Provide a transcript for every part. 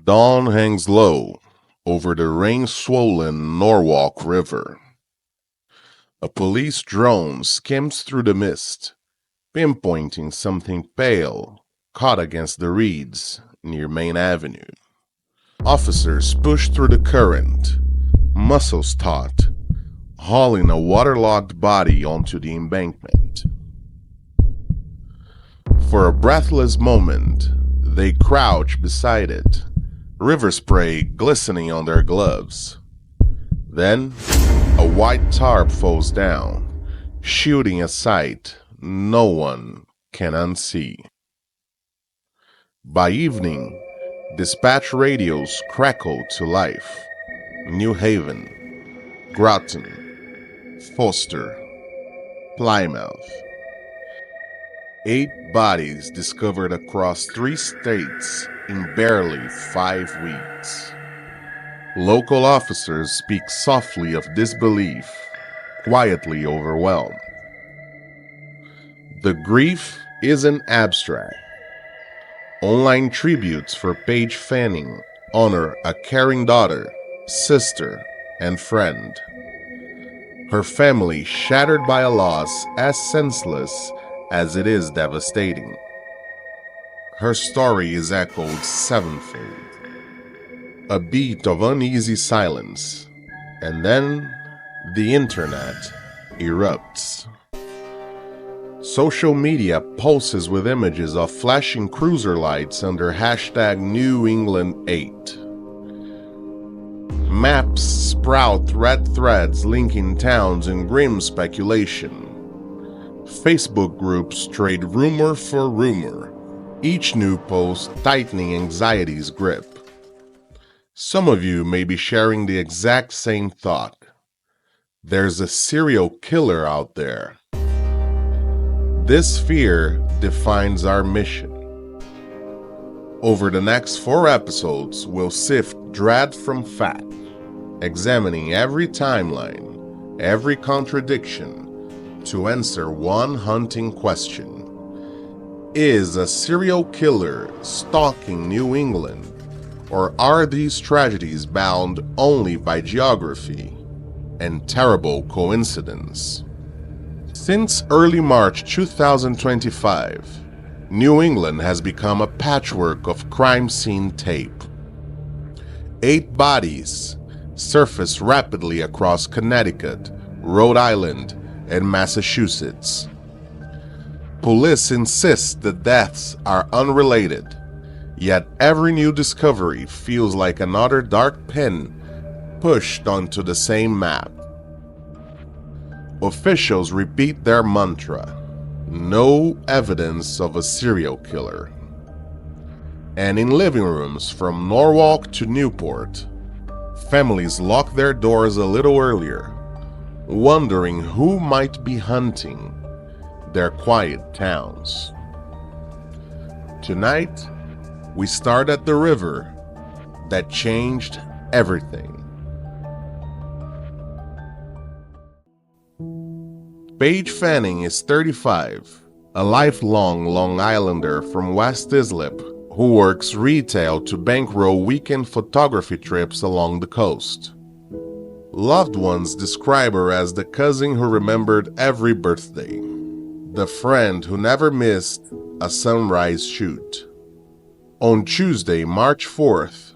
Dawn hangs low over the rain-swollen Norwalk River. A police drone skims through the mist, pinpointing something pale caught against the reeds near Main Avenue. Officers push through the current, muscles taut, hauling a waterlogged body onto the embankment. For a breathless moment, they crouch beside it, river spray glistening on their gloves. Then, a white tarp falls down, shooting a sight no one can unsee. By evening, dispatch radios crackle to life. New Haven, Groton, Foster, Plymouth. 8 bodies discovered across 3 states in barely 5 weeks. Local officers speak softly of disbelief, quietly overwhelmed. The grief isn't abstract. Online tributes for Paige Fanning honor a caring daughter, sister, and friend. Her family shattered by a loss as senseless as it is devastating. Her story is echoed sevenfold. A beat of uneasy silence, and then the internet erupts. Social media pulses with images of flashing cruiser lights under hashtag New England 8. Maps sprout red threads linking towns in grim speculation. Facebook groups trade rumor for rumor, each new post tightening anxiety's grip. Some of you may be sharing the exact same thought. There's a serial killer out there. This fear defines our mission. Over the next 4 episodes, we'll sift dread from fact, examining every timeline, every contradiction, to answer one haunting question. Is a serial killer stalking New England, or are these tragedies bound only by geography and terrible coincidence? Since early March 2025, New England has become a patchwork of crime scene tape. 8 bodies surface rapidly across Connecticut, Rhode Island, and Massachusetts. Police insist the deaths are unrelated, yet every new discovery feels like another dark pin pushed onto the same map. Officials repeat their mantra: no evidence of a serial killer. And in living rooms from Norwalk to Newport, families lock their doors a little earlier, wondering who might be hunting their quiet towns. Tonight, we start at the river that changed everything. Paige Fanning is 35, a lifelong Long Islander from West Islip who works retail to bankroll weekend photography trips along the coast. Loved ones describe her as the cousin who remembered every birthday, the friend who never missed a sunrise shoot. On Tuesday, March 4th,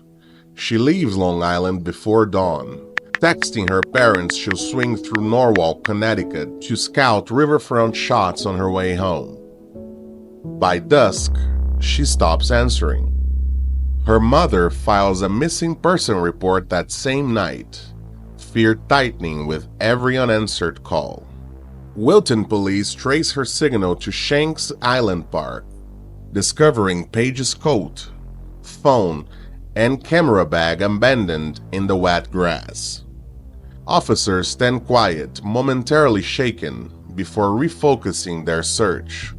she leaves Long Island before dawn, texting her parents she'll swing through Norwalk, Connecticut to scout riverfront shots on her way home. By dusk, she stops answering. Her mother files a missing person report that same night, fear tightening with every unanswered call. Wilton police trace her signal to Shanks Island Park, discovering Paige's coat, phone, and camera bag abandoned in the wet grass. Officers stand quiet, momentarily shaken, before refocusing their search.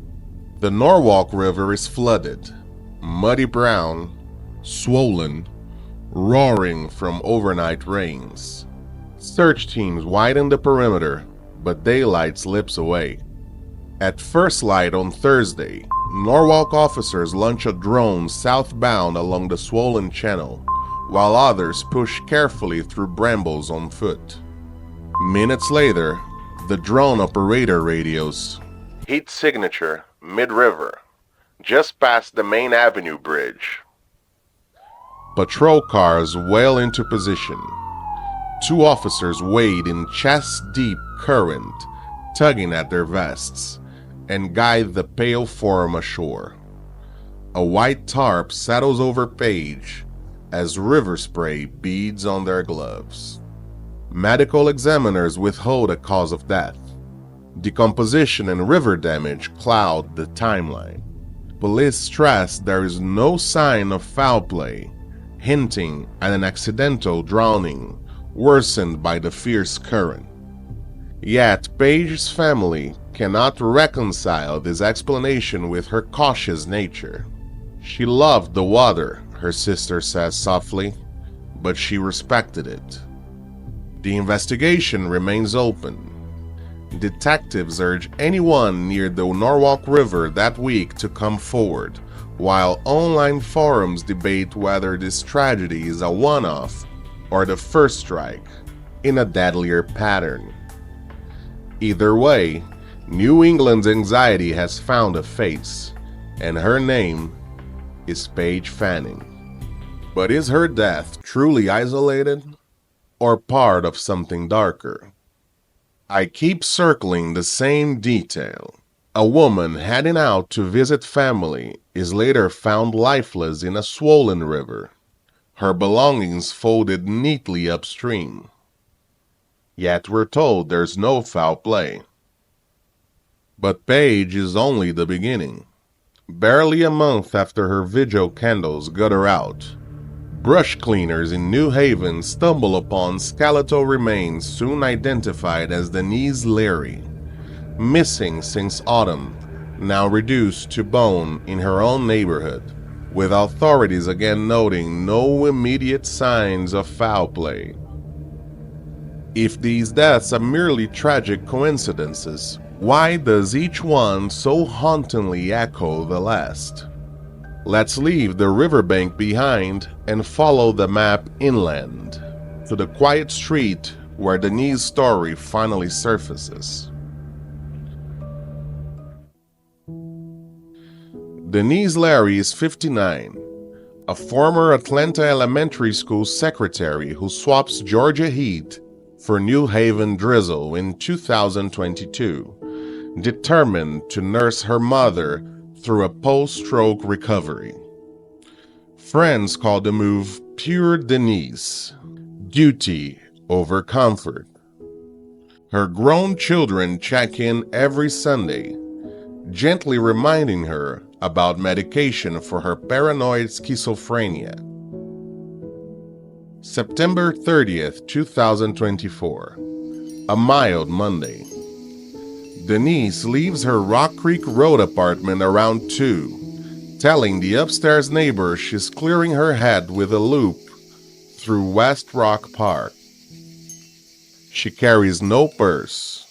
The Norwalk River is flooded, muddy brown, swollen, roaring from overnight rains. Search teams widen the perimeter, but daylight slips away. At first light on Thursday, Norwalk officers launch a drone southbound along the swollen channel, while others push carefully through brambles on foot. Minutes later, the drone operator radios, "Heat signature, mid-river, just past the main avenue bridge." Patrol cars wail into position. Two officers wade in chest-deep current, tugging at their vests, and guide the pale form ashore. A white tarp settles over Paige as river spray beads on their gloves. Medical examiners withhold a cause of death. Decomposition and river damage cloud the timeline. Police stress there is no sign of foul play, hinting at an accidental drowning worsened by the fierce current. Yet Paige's family cannot reconcile this explanation with her cautious nature. She loved the water, her sister says softly, but she respected it. The investigation remains open. Detectives urge anyone near the Norwalk River that week to come forward, while online forums debate whether this tragedy is a one-off or the first strike in a deadlier pattern. Either way, New England's anxiety has found a face, and her name is Paige Fanning. But is her death truly isolated, or part of something darker? I keep circling the same detail. A woman heading out to visit family is later found lifeless in a swollen river, her belongings folded neatly upstream. Yet we're told there's no foul play. But Paige is only the beginning. Barely a month after her vigil candles gutter out, brush cleaners in New Haven stumble upon skeletal remains soon identified as Denise Leary, missing since autumn, now reduced to bone in her own neighborhood, with authorities again noting no immediate signs of foul play. If these deaths are merely tragic coincidences, why does each one so hauntingly echo the last? Let's leave the riverbank behind and follow the map inland, to the quiet street where Denise's story finally surfaces. Denise Leary is 59, a former Atlanta elementary school secretary who swaps Georgia heat for New Haven drizzle in 2022, determined to nurse her mother through a post-stroke recovery. Friends call the move pure Denise, duty over comfort. Her grown children check in every Sunday, gently reminding her about medication for her paranoid schizophrenia. September 30th, 2024, a mild Monday. Denise leaves her Rock Creek Road apartment around 2, telling the upstairs neighbor she's clearing her head with a loop through West Rock Park. She carries no purse,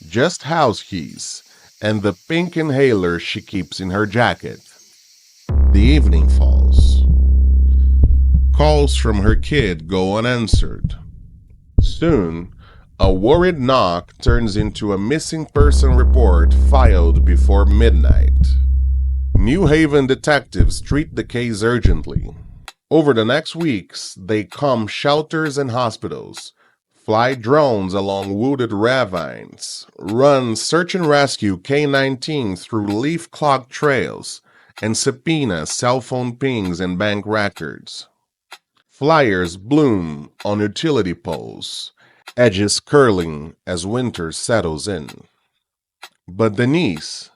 just house keys and the pink inhaler she keeps in her jacket. The evening falls. Calls from her kid go unanswered. Soon, a worried knock turns into a missing person report filed before midnight. New Haven detectives treat the case urgently. Over the next weeks, they comb shelters and hospitals, fly drones along wooded ravines, run search and rescue K-9 teams through leaf-clogged trails, and subpoena cell phone pings and bank records. Flyers bloom on utility poles, edges curling as winter settles in. But Denise,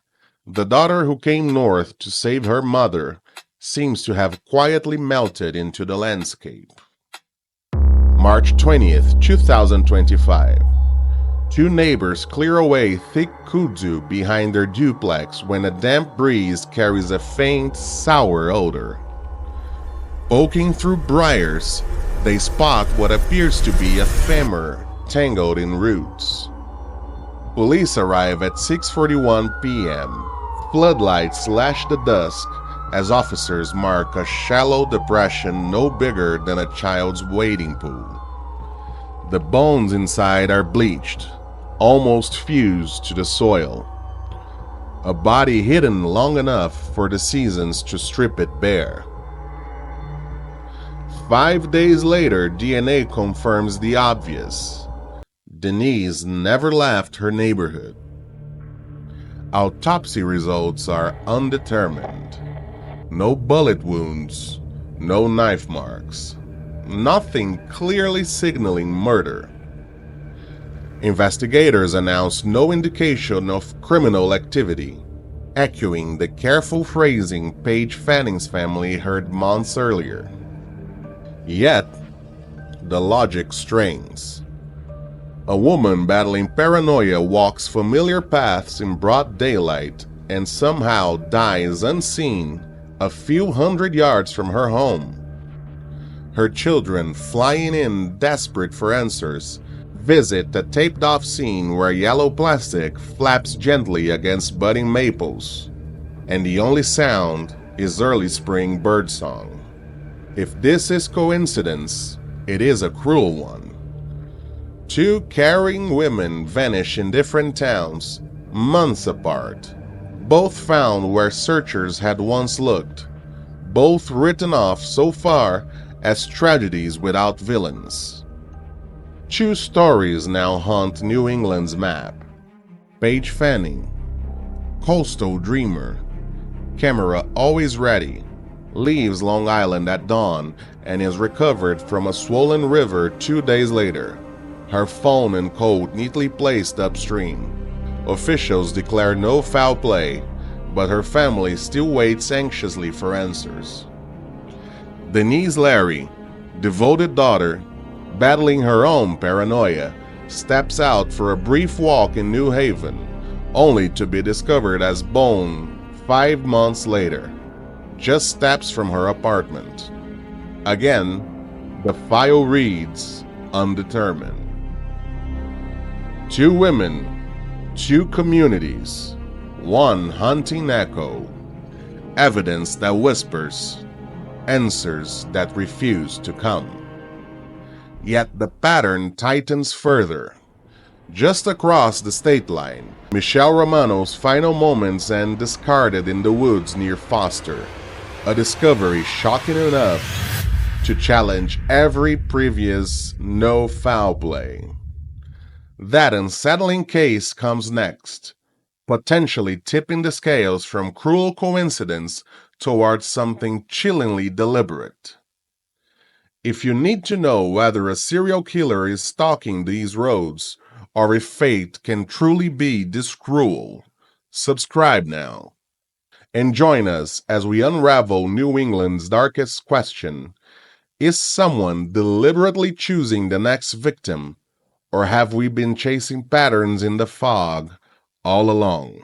the daughter who came north to save her mother, seems to have quietly melted into the landscape. March 20th, 2025. Two neighbors clear away thick kudzu behind their duplex when a damp breeze carries a faint, sour odor. Poking through briars, they spot what appears to be a femur tangled in roots. Police arrive at 6:41 p.m., Floodlights slash the dusk as officers mark a shallow depression no bigger than a child's wading pool. The bones inside are bleached, almost fused to the soil. A body hidden long enough for the seasons to strip it bare. 5 days later, DNA confirms the obvious. Denise never left her neighborhood. Autopsy results are undetermined. No bullet wounds, no knife marks. Nothing clearly signaling murder. Investigators announced no indication of criminal activity, echoing the careful phrasing Paige Fanning's family heard months earlier. Yet, the logic strains. A woman battling paranoia walks familiar paths in broad daylight and somehow dies unseen a few hundred yards from her home. Her children, flying in desperate for answers, visit a taped-off scene where yellow plastic flaps gently against budding maples, and the only sound is early spring birdsong. If this is coincidence, it is a cruel one. 2 caring women vanish in different towns, months apart, both found where searchers had once looked, both written off so far as tragedies without villains. 2 stories now haunt New England's map. Paige Fanning, coastal dreamer, camera always ready, leaves Long Island at dawn and is recovered from a swollen river 2 days later, her phone and coat neatly placed upstream. Officials declare no foul play, but her family still waits anxiously for answers. Denise Leary, devoted daughter, battling her own paranoia, steps out for a brief walk in New Haven, only to be discovered as bone 5 months later, just steps from her apartment. Again, the file reads undetermined. 2 women, 2 communities, 1 haunting echo, evidence that whispers, answers that refuse to come. Yet the pattern tightens further. Just across the state line, Michele Romano's final moments end discarded in the woods near Foster, a discovery shocking enough to challenge every previous no foul play. That unsettling case comes next, potentially tipping the scales from cruel coincidence towards something chillingly deliberate. If you need to know whether a serial killer is stalking these roads, or if fate can truly be this cruel, subscribe now. And join us as we unravel New England's darkest question: is someone deliberately choosing the next victim, or have we been chasing patterns in the fog all along?